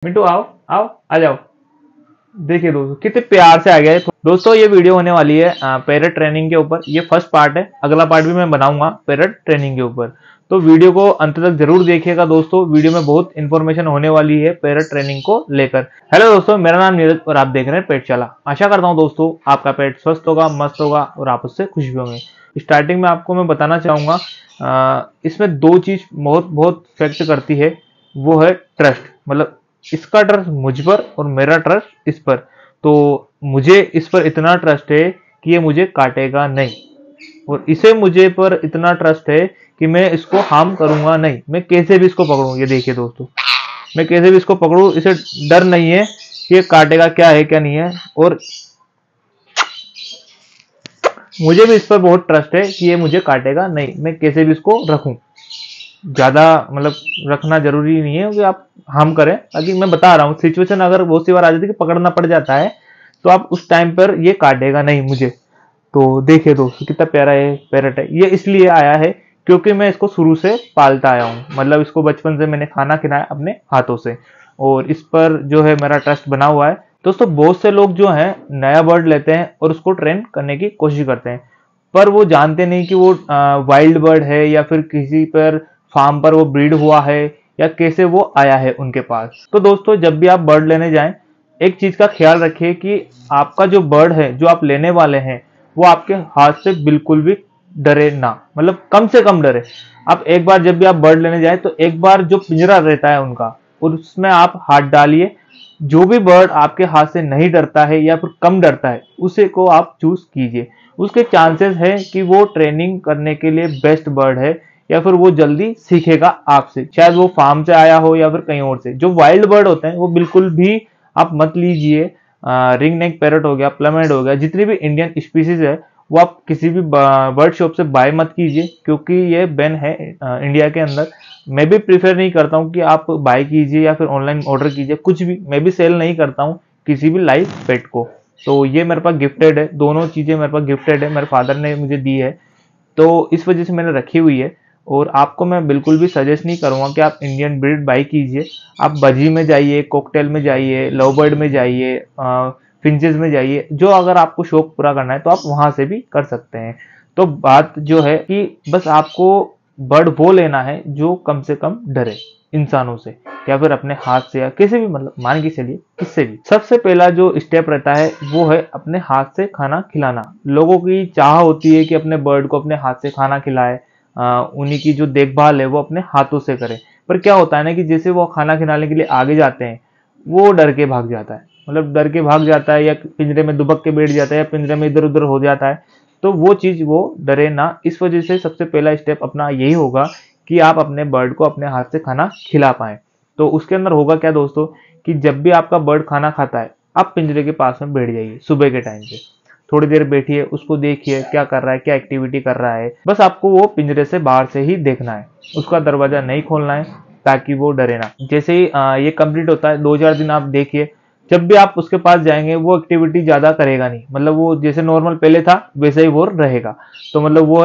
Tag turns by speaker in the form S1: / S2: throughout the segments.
S1: मिंटू आओ आओ आ जाओ। देखिए दोस्तों कितने प्यार से आ गया है। दोस्तों ये वीडियो होने वाली है पैरट ट्रेनिंग के ऊपर। ये फर्स्ट पार्ट है, अगला पार्ट भी मैं बनाऊंगा पैरट ट्रेनिंग के ऊपर। तो वीडियो को अंत तक जरूर देखिएगा दोस्तों, वीडियो में बहुत इंफॉर्मेशन होने वाली है पैरट ट्रेनिंग को लेकर। हेलो दोस्तों, मेरा नाम नीरज और आप देख रहे हैं पेटशाला। आशा करता हूं दोस्तों आपका पेट स्वस्थ होगा, मस्त होगा और आप उससे खुश भी होंगे। स्टार्टिंग में आपको मैं बताना चाहूंगा, इसमें दो चीज बहुत बहुत इफेक्ट करती है। वो है ट्रस्ट, मतलब इसका ट्रस्ट मुझ पर और मेरा ट्रस्ट इस पर। तो मुझे इस पर इतना ट्रस्ट है कि ये मुझे काटेगा नहीं, और इसे मुझे पर इतना ट्रस्ट है कि मैं इसको हार्म करूंगा नहीं। मैं कैसे भी इसको पकड़ूं, ये देखिए दोस्तों, मैं कैसे भी इसको पकड़ूं, इसे डर नहीं है कि ये काटेगा क्या है क्या नहीं है। और मुझे भी इस पर बहुत ट्रस्ट है कि ये मुझे काटेगा नहीं, मैं कैसे भी इसको रखूं। ज्यादा मतलब रखना जरूरी नहीं है कि आप हम करें, ताकि मैं बता रहा हूँ सिचुएशन अगर बहुत सी बार आ जाती है कि पकड़ना पड़ जाता है, तो आप उस टाइम पर ये काटेगा नहीं मुझे। तो देखिए दोस्तों कितना प्यारा ये पैरट है। ये इसलिए आया है क्योंकि मैं इसको शुरू से पालता आया हूँ, मतलब इसको बचपन से मैंने खाना खिलाया अपने हाथों से, और इस पर जो है मेरा ट्रस्ट बना हुआ है। दोस्तों बहुत से लोग जो है नया बर्ड लेते हैं और उसको ट्रेन करने की कोशिश करते हैं, पर वो जानते नहीं कि वो वाइल्ड बर्ड है या फिर किसी पर फार्म पर वो ब्रीड हुआ है, या कैसे वो आया है उनके पास। तो दोस्तों जब भी आप बर्ड लेने जाएं, एक चीज का ख्याल रखिए कि आपका जो बर्ड है जो आप लेने वाले हैं वो आपके हाथ से बिल्कुल भी डरे ना, मतलब कम से कम डरे। आप एक बार जब भी आप बर्ड लेने जाए तो एक बार जो पिंजरा रहता है उनका, और उसमें आप हाथ डालिए। जो भी बर्ड आपके हाथ से नहीं डरता है या फिर कम डरता है, उसे को आप चूज कीजिए। उसके चांसेस है कि वो ट्रेनिंग करने के लिए बेस्ट बर्ड है, या फिर वो जल्दी सीखेगा आपसे, शायद वो फार्म से आया हो या फिर कहीं और से। जो वाइल्ड बर्ड होते हैं वो बिल्कुल भी आप मत लीजिए। रिंग नेक पैरट हो गया, प्लमेड हो गया, जितनी भी इंडियन स्पीसीज है वो आप किसी भी बर्ड शॉप से बाय मत कीजिए, क्योंकि ये बैन है इंडिया के अंदर। मैं भी प्रीफर नहीं करता हूँ कि आप बाय कीजिए या फिर ऑनलाइन ऑर्डर कीजिए कुछ भी। मैं भी सेल नहीं करता हूँ किसी भी लाइव पेट को। तो ये मेरे पास गिफ्टेड है, दोनों चीजें मेरे पास गिफ्टेड है, मेरे फादर ने मुझे दी है, तो इस वजह से मैंने रखी हुई है। और आपको मैं बिल्कुल भी सजेस्ट नहीं करूंगा कि आप इंडियन ब्रीड बाई कीजिए। आप बजी में जाइए, कॉकटेल में जाइए, लव बर्ड में जाइए, फिंचेस में जाइए, जो अगर आपको शौक पूरा करना है तो आप वहां से भी कर सकते हैं। तो बात जो है कि बस आपको बर्ड वो लेना है जो कम से कम डरे इंसानों से, या फिर अपने हाथ से, या किसी भी, मतलब मान के चलिए किससे भी। सबसे पहला जो स्टेप रहता है वो है अपने हाथ से खाना खिलाना। लोगों की चाह होती है कि अपने बर्ड को अपने हाथ से खाना खिलाए, उन्हीं की जो देखभाल है वो अपने हाथों से करे। पर क्या होता है ना कि जैसे वो खाना खिलाने के लिए आगे जाते हैं, वो डर के भाग जाता है, मतलब डर के भाग जाता है, या पिंजरे में दुबक के बैठ जाता है, या पिंजरे में इधर उधर हो जाता है। तो वो चीज वो डरे ना। इस वजह से सबसे पहला स्टेप अपना यही होगा कि आप अपने बर्ड को अपने हाथ से खाना खिला पाए। तो उसके अंदर होगा क्या दोस्तों, कि जब भी आपका बर्ड खाना खाता है, आप पिंजरे के पास में बैठ जाइए। सुबह के टाइम पे थोड़ी देर बैठिए, उसको देखिए क्या कर रहा है, क्या एक्टिविटी कर रहा है। बस आपको वो पिंजरे से बाहर से ही देखना है, उसका दरवाजा नहीं खोलना है, ताकि वो डरे ना। जैसे ही ये कंप्लीट होता है, 2-4 दिन आप देखिए, जब भी आप उसके पास जाएंगे वो एक्टिविटी ज्यादा करेगा नहीं, मतलब वो जैसे नॉर्मल पहले था वैसे ही वो रहेगा। तो मतलब वो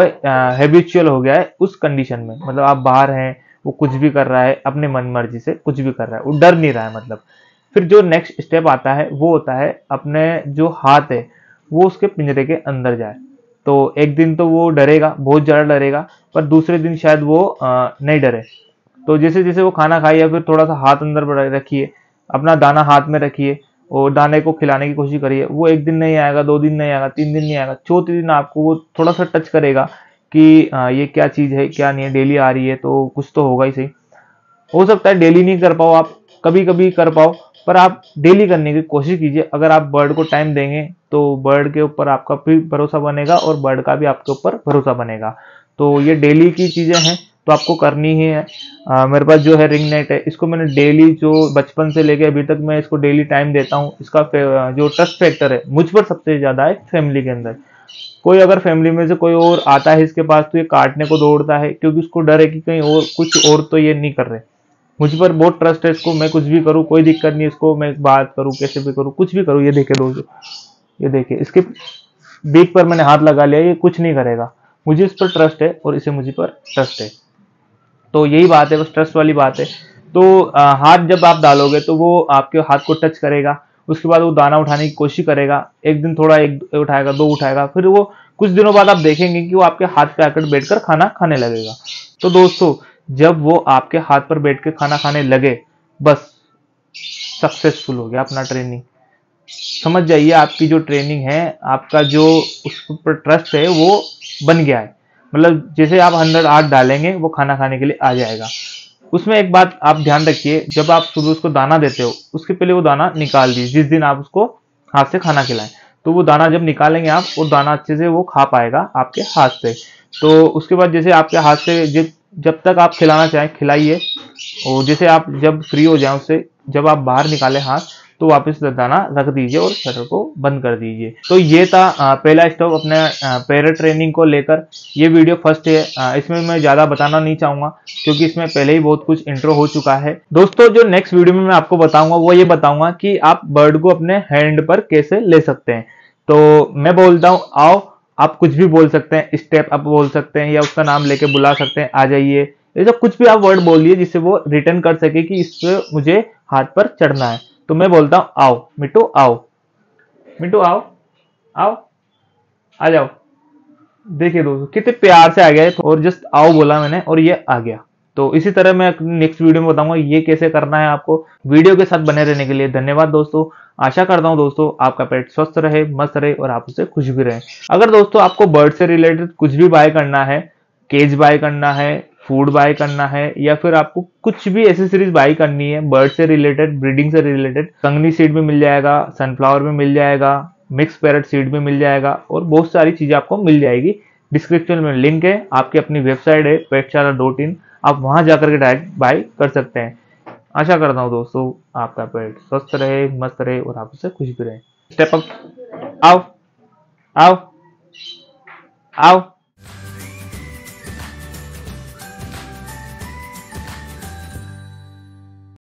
S1: हैबिचुअल हो गया है उस कंडीशन में, मतलब आप बाहर हैं, वो कुछ भी कर रहा है अपने मन मर्जी से, कुछ भी कर रहा है, वो डर नहीं रहा है मतलब। फिर जो नेक्स्ट स्टेप आता है वो होता है अपने जो हाथ है वो उसके पिंजरे के अंदर जाए। तो एक दिन तो वो डरेगा, बहुत ज्यादा डरेगा, पर दूसरे दिन शायद वो नहीं डरे। तो जैसे जैसे वो खाना खाए, या फिर थोड़ा सा हाथ अंदर रखिए, अपना दाना हाथ में रखिए और दाने को खिलाने की कोशिश करिए। वो एक दिन नहीं आएगा, 2 दिन नहीं आएगा, 3 दिन नहीं आएगा, चौथे दिन आपको वो थोड़ा सा टच करेगा कि ये क्या चीज है क्या नहीं है, डेली आ रही है तो कुछ तो होगा ही सही। हो सकता है डेली नहीं कर पाओ आप, कभी कभी कर पाओ, पर आप डेली करने की कोशिश कीजिए। अगर आप बर्ड को टाइम देंगे तो बर्ड के ऊपर आपका भी भरोसा बनेगा और बर्ड का भी आपके ऊपर भरोसा बनेगा। तो ये डेली की चीजें हैं, तो आपको करनी ही है। मेरे पास जो है रिंग नेट है, इसको मैंने डेली, जो बचपन से लेके अभी तक मैं इसको डेली टाइम देता हूँ। इसका जो ट्रस्ट फैक्टर है मुझ पर सबसे ज्यादा है फैमिली के अंदर। कोई अगर फैमिली में से कोई और आता है इसके पास तो ये काटने को दौड़ता है, क्योंकि उसको डर है कि कहीं और कुछ और तो ये नहीं कर रहे। मुझ पर बहुत ट्रस्ट है इसको, मैं कुछ भी करूँ कोई दिक्कत नहीं, इसको मैं बात करूँ कैसे भी करूँ, कुछ भी करूँ। ये देखे दोस्तों, ये देखिए इसके बीक पर मैंने हाथ लगा लिया, ये कुछ नहीं करेगा। मुझे इस पर ट्रस्ट है और इसे मुझे पर ट्रस्ट है। तो यही बात है, बस ट्रस्ट वाली बात है। तो हाथ जब आप डालोगे तो वो आपके हाथ को टच करेगा, उसके बाद वो दाना उठाने की कोशिश करेगा, एक दिन थोड़ा एक उठाएगा, दो उठाएगा, फिर वो कुछ दिनों बाद आप देखेंगे कि वो आपके हाथ पे आकर बैठकर खाना खाने लगेगा। तो दोस्तों जब वो आपके हाथ पर बैठ के खाना खाने लगे, बस सक्सेसफुल हो गया अपना ट्रेनिंग। समझ जाइए आपकी जो ट्रेनिंग है, आपका जो उस पर ट्रस्ट है वो बन गया है। मतलब जैसे आप 100 हाथ डालेंगे वो खाना खाने के लिए आ जाएगा। उसमें एक बात आप ध्यान रखिए, जब आप सुबह उसको दाना देते हो उसके पहले वो दाना निकाल दीजिए। जिस दिन आप उसको हाथ से खाना खिलाएं तो वो दाना जब निकालेंगे आप, वो दाना अच्छे से वो खा पाएगा आपके हाथ से। तो उसके बाद जैसे आपके हाथ से जब तक आप खिलाना चाहें खिलाइए, और जैसे आप जब फ्री हो जाए उससे, जब आप बाहर निकाले हाथ तो वापस दाना रख दीजिए और शटर को बंद कर दीजिए। तो ये था पहला स्टेप अपने पैरेट ट्रेनिंग को लेकर। ये वीडियो फर्स्ट है, इसमें मैं ज्यादा बताना नहीं चाहूंगा क्योंकि इसमें पहले ही बहुत कुछ इंट्रो हो चुका है। दोस्तों जो नेक्स्ट वीडियो में मैं आपको बताऊंगा वो ये बताऊंगा कि आप बर्ड को अपने हैंड पर कैसे ले सकते हैं। तो मैं बोलता हूँ आओ, आप कुछ भी बोल सकते हैं, स्टेप अप बोल सकते हैं या उसका नाम लेके बुला सकते हैं, आ जाइए, ये तो कुछ भी आप वर्ड बोलिए जिससे वो रिटर्न कर सके कि इस पे मुझे हाथ पर चढ़ना है। तो मैं बोलता हूं आओ मिट्टू आओ, मिट्टू आओ, आओ, आ जाओ। देखिए दोस्तों कितने प्यार से आ गया है, और जस्ट आओ बोला मैंने और ये आ गया। तो इसी तरह मैं नेक्स्ट वीडियो में बताऊंगा ये कैसे करना है आपको। वीडियो के साथ बने रहने के लिए धन्यवाद दोस्तों। आशा करता हूं दोस्तों आपका पेट स्वस्थ रहे, मस्त रहे और आप उससे खुश भी रहे। अगर दोस्तों आपको बर्ड से रिलेटेड कुछ भी बाय करना है, केज बाय करना है, फूड बाय करना है, या फिर आपको कुछ भी एसेसरीज बाय करनी है बर्ड से रिलेटेड, ब्रीडिंग से रिलेटेड, कंगनी सीड भी मिल जाएगा, सनफ्लावर भी मिल जाएगा, मिक्स पैरेट सीड भी मिल जाएगा और बहुत सारी चीजें आपको मिल जाएगी। डिस्क्रिप्शन में लिंक है, आपकी अपनी वेबसाइट है petshara.in, आप वहां जाकर के डायरेक्ट बाय कर सकते हैं। आशा करता हूँ दोस्तों आपका पेट स्वस्थ रहे, मस्त रहे और आप उससे खुश भी रहे। स्टेप अप, आओ, आओ, आओ।